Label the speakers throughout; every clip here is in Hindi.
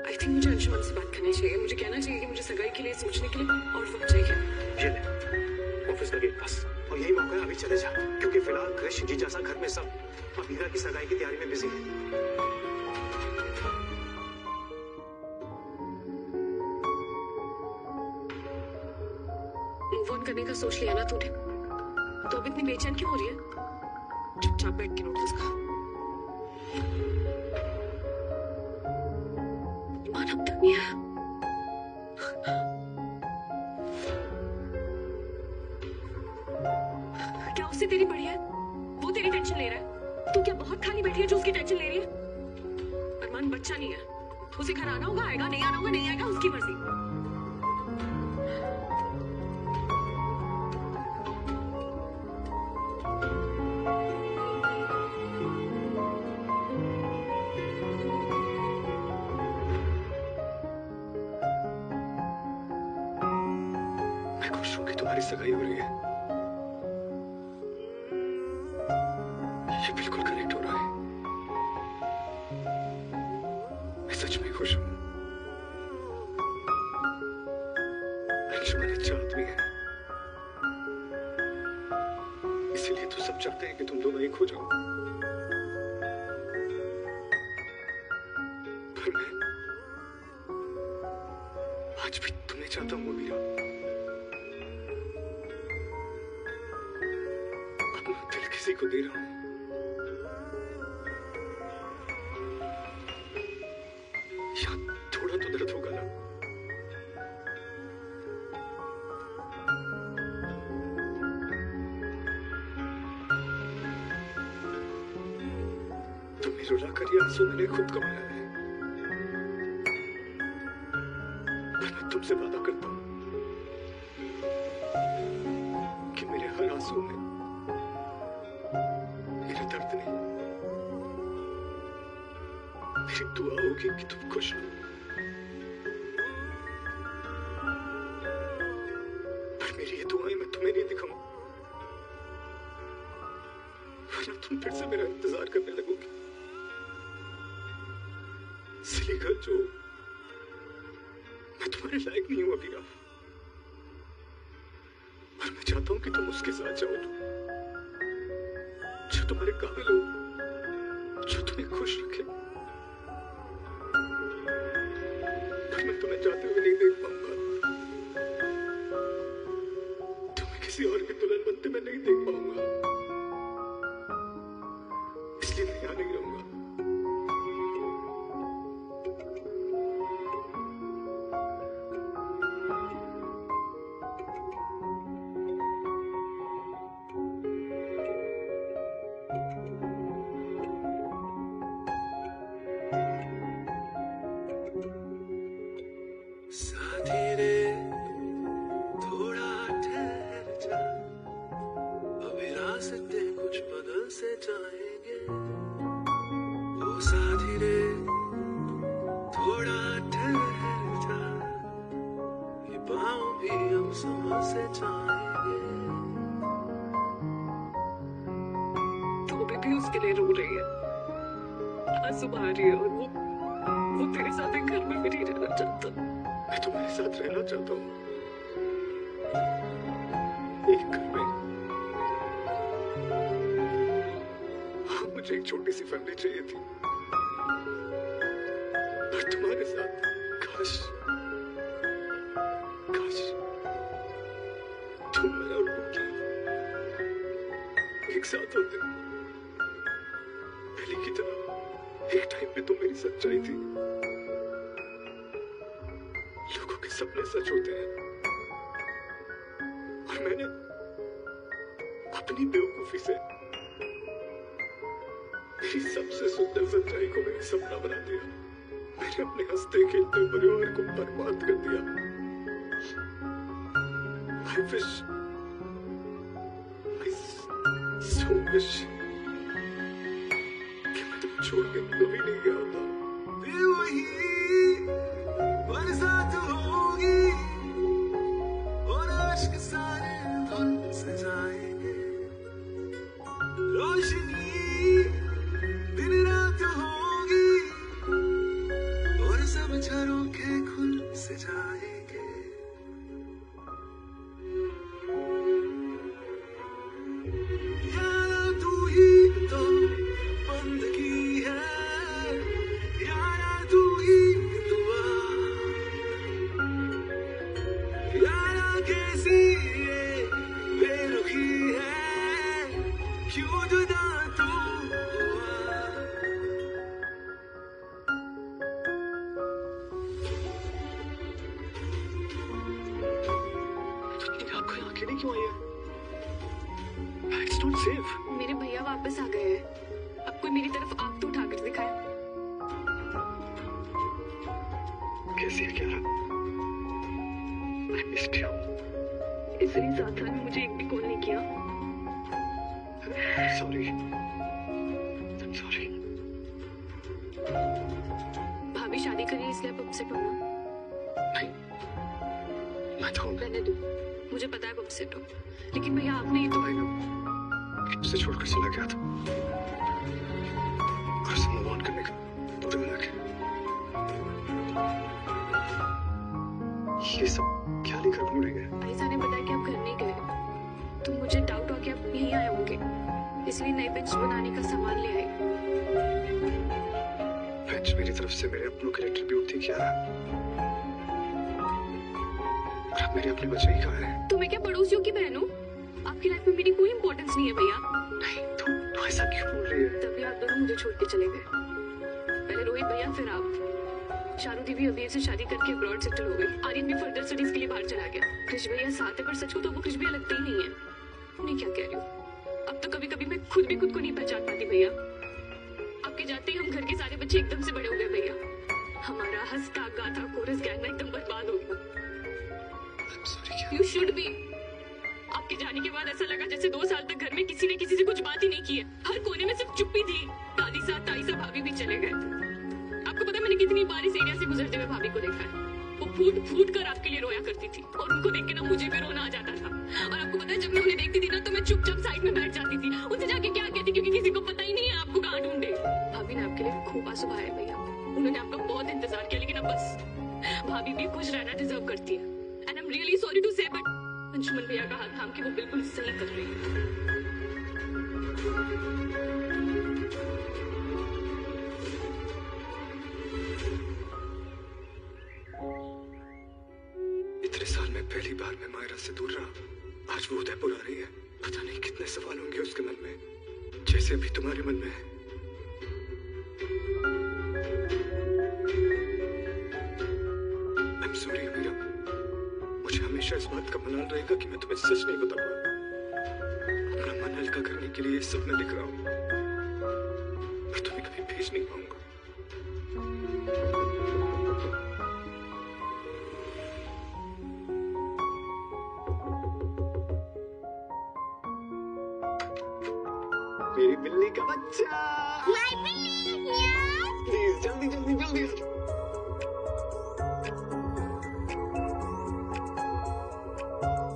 Speaker 1: आई थिंक मुझे अंशुमन से बात करनी चाहिए। मुझे कहना चाहिए कि मुझे सगाई के लिए सोचने के लिए और वक्त चाहिए।
Speaker 2: ये ले ऑफिस का गेट पास, और यही मौका है, अभी चले जा, क्योंकि फिलहाल कृष जी जैसा घर में सब अमीरा की सगाई की तैयारी में बिजी है।
Speaker 1: मूव ऑन करने का सोच लिया ना तूने, तो अब इतनी बेचैन क्यों हो रही है? चुपचाप बैठ के नोटिस खा। ईमान अब तक नहीं आया। क्या उससे तेरी बढ़िया है? वो तेरी टेंशन ले रहा है? तू क्या बहुत खाली बैठी है जो उसकी टेंशन ले रही है? अरमान बच्चा नहीं है, उसे घर आना होगा, आएगा, नहीं आना होगा, नहीं आएगा, उसकी मर्जी।
Speaker 2: मैं खुश हूं कि तुम्हारी सगाई हो रही है। ये बिल्कुल कनेक्ट हो रहा है। मैं सच में खुश हूं। अंशुमन अच्छा आदमी है, इसीलिए तो सब चाहते हैं कि तुम दोनों एक हो जाओ। पर मैं आज भी तुम्हें चाहता हूं मीरा। अपना दिल किसी को दे रहा हूं, या थोड़ा तो दर्द होगा ना। तुम्हें रुलाकर ये आंसू मैंने खुद कमाया है। पर मैं तुमसे वादा करता हूं कि मेरे हर आंसू में मेरा दर्द नहीं, मेरी दुआ होगी कि तुम खुश हो। पर मेरी ये दुआएं मैं तुम्हें नहीं दिखाऊं, वरना तुम फिर से मेरा इंतजार करने लगोगी। सिली गर्ल जो मैं तुम्हारे लायक नहीं हूं अबीरा, पर मैं चाहता हूं कि तुम उसके साथ जाओ जो तुम्हारे काबिल हो, जो तुम्हें खुश रखे। पर मैं तुम्हें जाते हुए नहीं देख पाऊंगा, तुम्हें किसी और की दुल्हन बनते मैं नहीं देख पाऊंगा, इसलिए मैं यहां नहीं रहूंगा। साथी रे थोड़ा ठहर जा, अभी रास्ते कुछ बदल से जाएंगे। ओ साथी रे थोड़ा ठहर जा, ये पाँव भी हम समझ से जाएंगे।
Speaker 1: तो अभी भी उसके लिए रो रही है, आंसू बहा रही है, और वो तेरे साथ एक घर में भी नहीं रहना चाहता।
Speaker 2: मैं तुम्हारे साथ रहना चाहता हूँ, एक घर में। हाँ, मुझे एक छोटी सी फैमिली चाहिए थी, पर तुम्हारे साथ काश काश तुम मैं और बुकी एक साथ होते, पहले की तरह। एक टाइम पे तुम मेरी सच्चाई थी। लोगों के सपने सच होते हैं, और मैंने अपनी बेवकूफी से मेरी सबसे सुंदर सच्चाई को मेरा सपना बना दिया। मैंने अपने हंसते खेलते परिवार को बर्बाद कर दिया। I wish, I so wish कि मैं तुम छोड़ के कभी नहीं गया होता। फिर वही बरसात होगी और आशिक सारे धुल से जाएंगे। रोशनी दिन रात होगी और सब
Speaker 1: वापस आ गए हैं। अब कोई मेरी तरफ आंख तो उठाकर दिखाए।
Speaker 2: कैसी है क्यारा? I missed you.
Speaker 1: इस 7 साल में मुझे एक भी कॉल नहीं किया।
Speaker 2: Sorry. I'm sorry.
Speaker 1: भाभी शादी करी इसलिए आप अपसेट हो ना?
Speaker 2: नहीं, मैं तो
Speaker 1: रहने दो, मुझे पता है आप अपसेट हो, लेकिन भैया आपने ये तो
Speaker 2: उसे छोड़कर चला गया था और उसे मूव ऑन करने का पूरे मिला के ये सब क्या लेकर घूम रही है?
Speaker 1: आयशा ने बताया कि आप घर नहीं गए, तो मुझे डाउट हुआ कि आप यहीं आए होंगे, इसलिए नई बेंच बनाने का सामान ले आए।
Speaker 2: बेंच मेरी तरफ से मेरे अपनों के लिए ट्रिब्यूट थी क्यारा, और अब मेरे अपने बच्चे ही कहाँ हैं?
Speaker 1: तो मैं क्या पड़ोसियों की बहन हूँ? आपकी लाइफ में मेरी कोई इंपॉर्टेंस नहीं है भैया।
Speaker 2: नहीं, तो ऐसा क्यों बोल रही है?
Speaker 1: तभी आप दोनों मुझे छोड़ के चले गए, पहले रोहित भैया फिर आप। शारुदी भी अभी से शादी करके अब्रॉड सेटल हो गई, आर्यन भी फर्दर स्टडीज के लिए बाहर चला गया। कृष भैया साथ है, पर सच को तो वो कृष भैया लगता ही नहीं है। मैं क्या कह रही हूँ, अब तो कभी कभी मैं खुद भी खुद को नहीं पहचान पाती भैया। आपके जाते ही हम घर के सारे बच्चे एकदम से बड़े हो गए भैया। हमारा हंसता गाता कोरस गैंग एकदम बर्बाद हो गया। You should be. आपके जाने के बाद ऐसा लगा जैसे 2 साल तक घर में किसी ने किसी से कुछ बात ही नहीं की है। हर कोने में सिर्फ चुप्पी थी। दादी साथ ताई साथ भाभी भी चले गए। आपको पता है मैंने कितनी बार इस एरिया से गुजरते हुए भाभी को देखा है। वो फूट फूट कर आपके लिए रोया करती थी, और उनको देख के ना मुझे भी रोना आ जाता था। और आपको पता है जब मैं उन्हें देखती थी ना, तो मैं चुपचाप साइड में बैठ जाती थी। उनसे जाके क्या कहती, क्योंकि किसी को पता ही नहीं है आपको कहाँ ढूंढे। भाभी ने आपके लिए खूब आंसू बहाए भैया, उन्होंने आपका बहुत इंतजार किया, लेकिन अब बस भाभी भी खुश रहना डिजर्व करती है। And I'm really sorry to say, but Anshuman भैया का हाथ थाम के वो बिल्कुल सही कर रही है।
Speaker 2: इतने साल में पहली बार मैं मायरा से दूर रहा, आज वो उदयपुर आ रही है। पता नहीं कितने सवाल होंगे उसके मन में, जैसे अभी तुम्हारे मन में है। I'm sorry भैया, मुझे हमेशा इस बात का मलाल रहेगा कि मैं तुम्हें सच नहीं बता पाया। अपना मन हल्का करने के लिए ये सब मैं लिख रहा हूँ, और तुम्हें कभी भेज नहीं पाऊंगा। मेरी बिल्ली का बच्चा,
Speaker 3: My Billy, yeah.
Speaker 2: प्लीज जल्दी जल्दी जल्दी आ जाओ।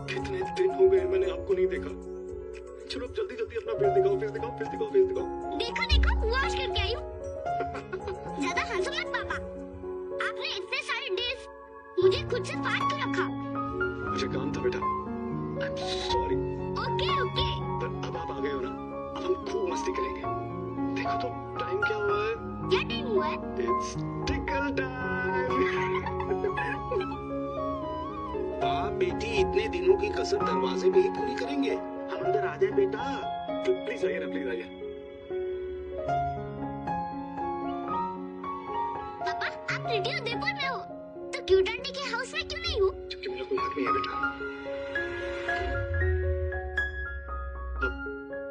Speaker 2: कितने दिन हो गए मैंने आपको नहीं देखा। चलो अब जल्दी जल्दी अपना फेस दिखाओ, फेस दिखाओ, फेस दिखाओ, फेस दिखाओ।
Speaker 3: देखो देखो वॉश करके आई हूँ। ज्यादा हंसो मत पापा, आपने इतने सारे डेज मुझे खुद से फाड़ के रखा।
Speaker 2: मुझे काम था बेटा, I'm sorry।
Speaker 3: Okay okay.
Speaker 2: पर अब आप आ गए हो ना, अब हम खूब मस्ती करेंगे। देखो तो टाइम क्या हुआ है?
Speaker 3: क्या टाइम हुआ है?
Speaker 2: It's tickle time।
Speaker 4: आप बेटी इतने दिनों की कसर दरवाजे में ही पूरी करेंगे। हम अंदर आ जाए बेटा।
Speaker 2: प्लीज आइए ना, प्लीज आइए।
Speaker 3: पापा आप रेडी उदयपुर में हो, तो क्यूट आंटी के हाउस में क्यों नहीं हो?
Speaker 2: क्योंकि मेरा कोई हक नहीं है बेटा।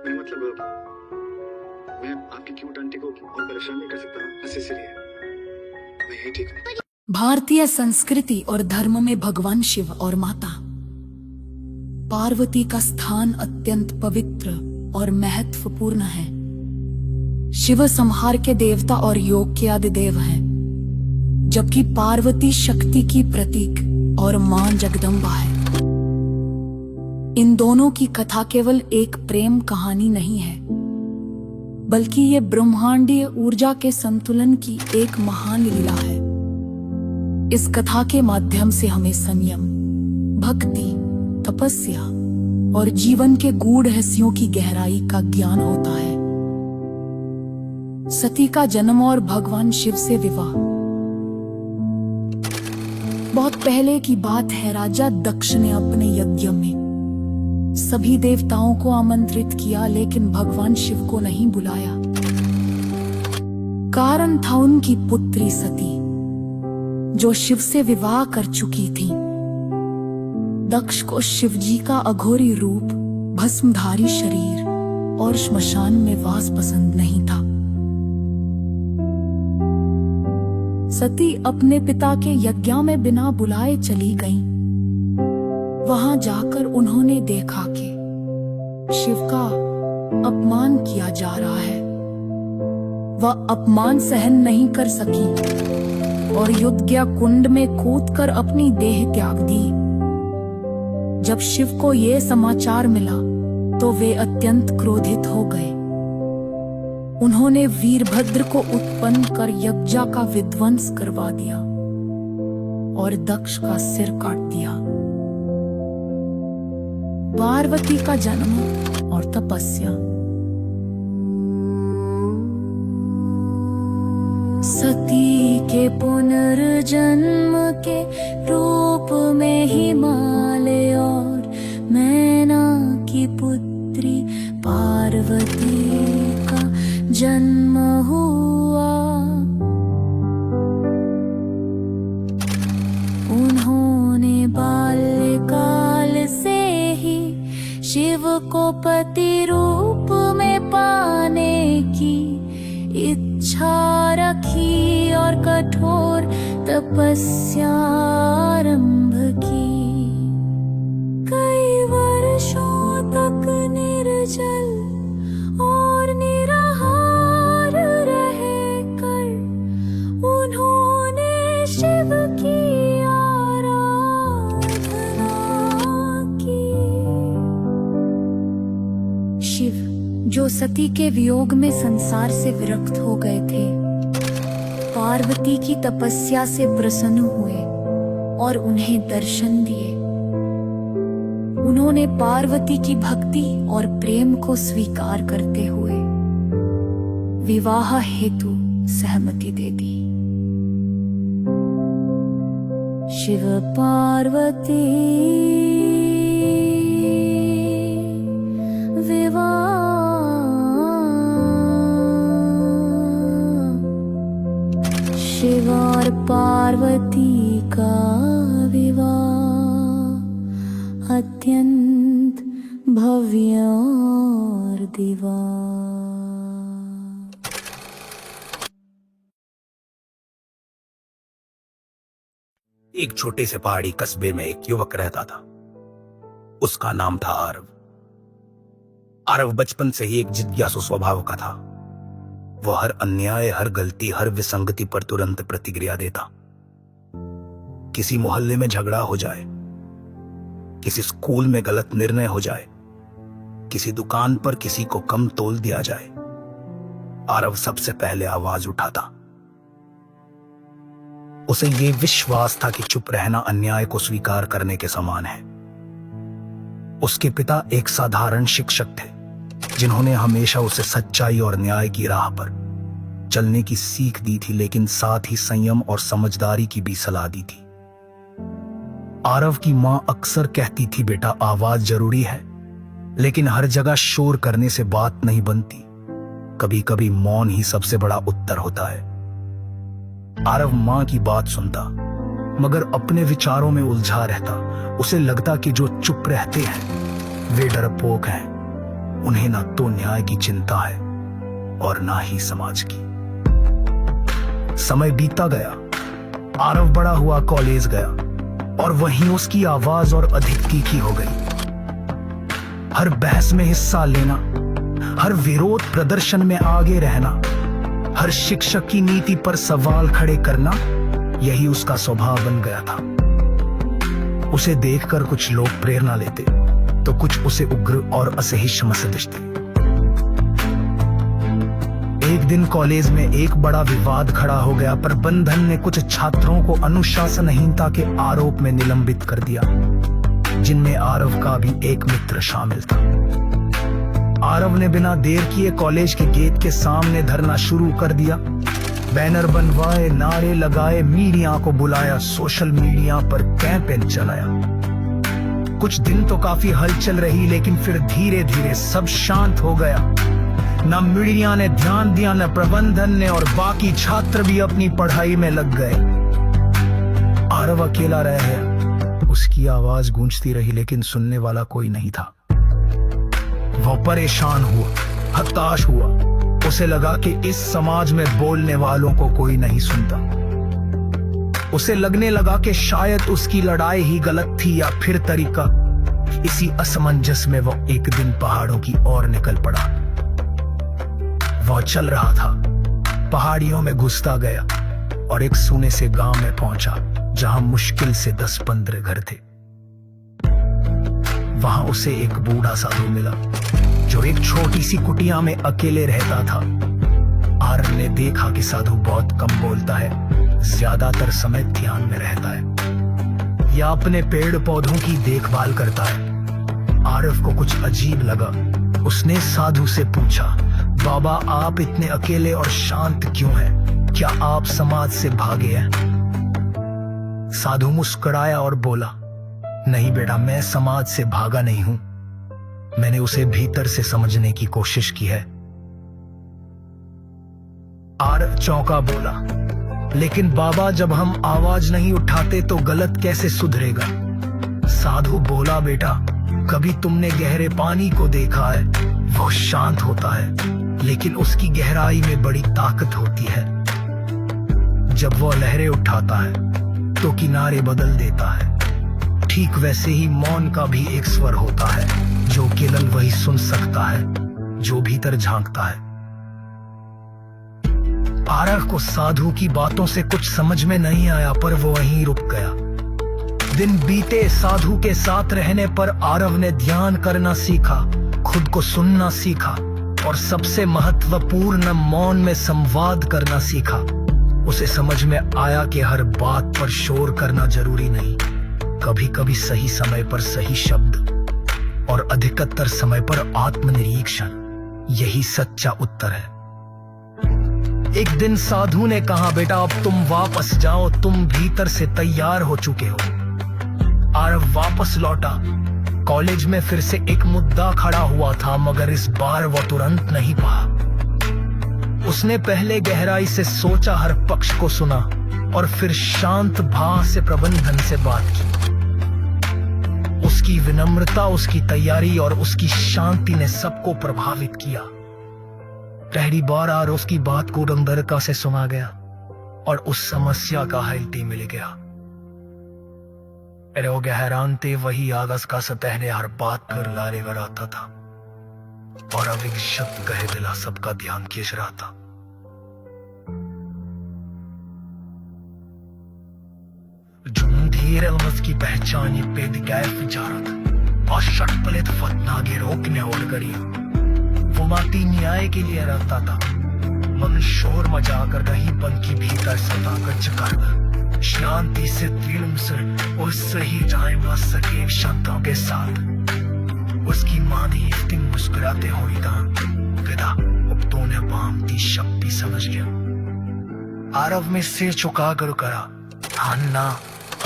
Speaker 2: मैं मतलब मैं आपकी क्यूट आंटी को और परेशान नहीं कर सकता ना, बस इसीलिए मैं यही ठीक हूँ।
Speaker 5: भारतीय संस्कृति और धर्म में भगवान शिव और माता पार्वती का स्थान अत्यंत पवित्र और महत्वपूर्ण है। शिव संहार के देवता और योग के आदिदेव हैं, जबकि पार्वती शक्ति की प्रतीक और मां जगदम्बा है। इन दोनों की कथा केवल एक प्रेम कहानी नहीं है, बल्कि ये ब्रह्मांडीय ऊर्जा के संतुलन की एक महान लीला है। इस कथा के माध्यम से हमें संयम, भक्ति, तपस्या और जीवन के गूढ़ रहस्यों की गहराई का ज्ञान होता है। सती का जन्म और भगवान शिव से विवाह। बहुत पहले की बात है, राजा दक्ष ने अपने यज्ञ में सभी देवताओं को आमंत्रित किया, लेकिन भगवान शिव को नहीं बुलाया। कारण था उनकी पुत्री सती, जो शिव से विवाह कर चुकी थी। दक्ष को शिवजी का अघोरी रूप, भस्मधारी शरीर और श्मशान में वास पसंद नहीं था। सती अपने पिता के यज्ञ में बिना बुलाए चली गईं। वहां जाकर उन्होंने देखा कि शिव का अपमान किया जा रहा है। वह अपमान सहन नहीं कर सकी और यज्ञ कुंड में कूदकर अपनी देह त्याग दी। जब शिव को यह समाचार मिला तो वे अत्यंत क्रोधित हो गए। उन्होंने वीरभद्र को उत्पन्न कर यज्ञ का विध्वंस करवा दिया और दक्ष का सिर काट दिया। पार्वती का जन्म और तपस्या। सती के पुनर्जन्म के रूप में हिमालय और मैना की पुत्री पार्वती का जन्म हुआ। उन्होंने बाल्यकाल से ही शिव को पति रूप में पाने की इच्छा रखी और कठोर तपस्या आरंभ की। कई वर्षों तक निर्जल और निराहार रहकर उन्होंने शिव की आराधना की। शिव जो सती के वियोग में संसार से विरक्त हो गए थे, पार्वती की तपस्या से प्रसन्न हुए और उन्हें दर्शन दिए। उन्होंने पार्वती की भक्ति और प्रेम को स्वीकार करते हुए विवाह हेतु सहमति दे दी। शिव पार्वती विवाह। शिव और पार्वती का विवाह अत्यंत भव्य और दिव्य।
Speaker 4: एक छोटे से पहाड़ी कस्बे में एक युवक रहता था। उसका नाम था आरव। आरव बचपन से ही एक जिज्ञासु स्वभाव का था। वह हर अन्याय, हर गलती, हर विसंगति पर तुरंत प्रतिक्रिया देता। किसी मोहल्ले में झगड़ा हो जाए, किसी स्कूल में गलत निर्णय हो जाए, किसी दुकान पर किसी को कम तोल दिया जाए, आरव सबसे पहले आवाज उठाता। उसे ये विश्वास था कि चुप रहना अन्याय को स्वीकार करने के समान है। उसके पिता एक साधारण शिक्षक थे, जिन्होंने हमेशा उसे सच्चाई और न्याय की राह पर चलने की सीख दी थी, लेकिन साथ ही संयम और समझदारी की भी सलाह दी थी। आरव की मां अक्सर कहती थी, बेटा आवाज जरूरी है, लेकिन हर जगह शोर करने से बात नहीं बनती। कभी कभी मौन ही सबसे बड़ा उत्तर होता है। आरव मां की बात सुनता, मगर अपने विचारों में उलझा रहता। उसे लगता कि जो चुप रहते हैं वे डरपोक हैं। उन्हें ना तो न्याय की चिंता है और ना ही समाज की। समय बीतता गया। आरव बड़ा हुआ, कॉलेज गया और वहीं उसकी आवाज और अधिक तीखी हो गई। हर बहस में हिस्सा लेना, हर विरोध प्रदर्शन में आगे रहना, हर शिक्षक की नीति पर सवाल खड़े करना, यही उसका स्वभाव बन गया था। उसे देखकर कुछ लोग प्रेरणा लेते तो कुछ उसे उग्र और असहिष्णु समझते। एक दिन कॉलेज में एक बड़ा विवाद खड़ा हो गया। प्रबंधन ने कुछ छात्रों को अनुशासनहीनता के आरोप में निलंबित कर दिया, जिनमें आरव का भी एक मित्र शामिल था। आरव ने बिना देर किए कॉलेज के गेट के सामने धरना शुरू कर दिया। बैनर बनवाए, नारे लगाए, मीडिया को बुलाया, सोशल मीडिया पर कैंपेन चलाया। कुछ दिन तो काफी हलचल रही, लेकिन फिर धीरे धीरे सब शांत हो गया। न मीडिया ने ध्यान दिया, न प्रबंधन ने, और बाकी छात्र भी अपनी पढ़ाई में लग गए। आरव अकेला रह गया। उसकी आवाज गूंजती रही, लेकिन सुनने वाला कोई नहीं था। वह परेशान हुआ, हताश हुआ। उसे लगा कि इस समाज में बोलने वालों को कोई नहीं सुनता। उसे लगने लगा कि शायद उसकी लड़ाई ही गलत थी या फिर तरीका। इसी असमंजस में वह एक दिन पहाड़ों की ओर निकल पड़ा। वह चल रहा था, पहाड़ियों में घुसता गया और एक सूने से गांव में पहुंचा जहां मुश्किल से 10-15 घर थे। वहां उसे एक बूढ़ा साधु मिला जो एक छोटी सी कुटिया में अकेले रहता था। आरव ने देखा कि साधु बहुत कम बोलता है, ज्यादातर समय ध्यान में रहता है या अपने पेड़ पौधों की देखभाल करता है। आरव को कुछ अजीब लगा। उसने साधु से पूछा, बाबा आप इतने अकेले और शांत क्यों हैं? क्या आप समाज से भागे हैं? साधु मुस्कुराया और बोला, नहीं बेटा, मैं समाज से भागा नहीं हूं। मैंने उसे भीतर से समझने की कोशिश की है। आरव चौंका, बोला, लेकिन बाबा जब हम आवाज नहीं उठाते तो गलत कैसे सुधरेगा? साधु बोला, बेटा कभी तुमने गहरे पानी को देखा है? वो शांत होता है लेकिन उसकी गहराई में बड़ी ताकत होती है। जब वो लहरें उठाता है तो किनारे बदल देता है। ठीक वैसे ही मौन का भी एक स्वर होता है जो केवल वही सुन सकता है जो भीतर झांकता है। आरव को साधु की बातों से कुछ समझ में नहीं आया पर वो वहीं रुक गया। दिन बीते, साधु के साथ रहने पर आरव ने ध्यान करना सीखा, खुद को सुनना सीखा और सबसे महत्वपूर्ण मौन में संवाद करना सीखा। उसे समझ में आया कि हर बात पर शोर करना जरूरी नहीं। कभी कभी सही समय पर सही शब्द और अधिकतर समय पर आत्मनिरीक्षण, यही सच्चा उत्तर है। एक दिन साधु ने कहा, बेटा अब तुम वापस जाओ, तुम भीतर से तैयार हो चुके हो। आरव वापस लौटा। कॉलेज में फिर से एक मुद्दा खड़ा हुआ था मगर इस बार वो तुरंत नहीं पहा। उसने पहले गहराई से सोचा, हर पक्ष को सुना और फिर शांत भाव से प्रबंधन से बात की। उसकी विनम्रता, उसकी तैयारी और उसकी शांति ने सबको प्रभावित किया। पहली बार आरव उसकी बात को रंगदरका से सुना गया और उस समस्या का हल भी मिल गया। लोग हैरान थे, वही आगस का सतह ने हर बात पर लारे आता था और अब एक शब्द कहे दिला सबका ध्यान खींच रहा था। धीरे की पहचान ये बेदिकायफ विचारत और शटपलित फतनागे रोकने और गरी वो माती न्याय के लिए रहता था। मन शोर मचा कर रही पन की भीतर सता कर चकार शांति से उस सही टाइम सके शब्दों के साथ उसकी मां ने इतनी मुस्कुराते हुए कहा, अब तूने बामती शक्ति समझ गया। आरव में सिर झुका कर करा, हाँ ना,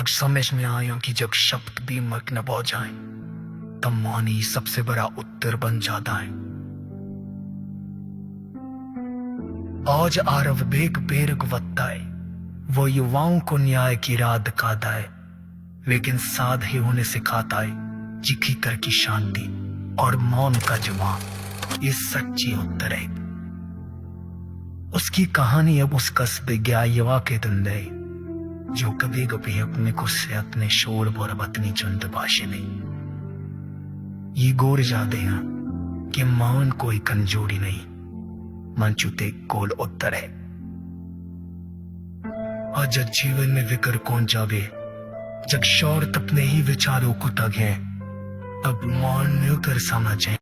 Speaker 4: अब समझ में आया कि जब शब्द भी मग्न हो जाए तब मौन ही सबसे बड़ा उत्तर बन जाता है। आज आरव बेग बेरग वत्ता है, वो युवाओं को न्याय की राह दिखाता है लेकिन साध ही उन्हें सिखाता है चिखी कर की शांति और मौन का जवाब, ये सच्ची उत्तर है। उसकी कहानी अब उस कस्बे गया युवा के धंधे जो कभी कभी अपने गुस्से, अपने शोर और अपनी चुंदबाशी नहीं ये गोर जाते हैं कि मौन कोई कमजोरी नहीं, मंचुते गोल उत्तर है। और जब जीवन में विकर कौन जावे, जब शौर अपने ही विचारों को तगे, अब मौन मिलकर समझे।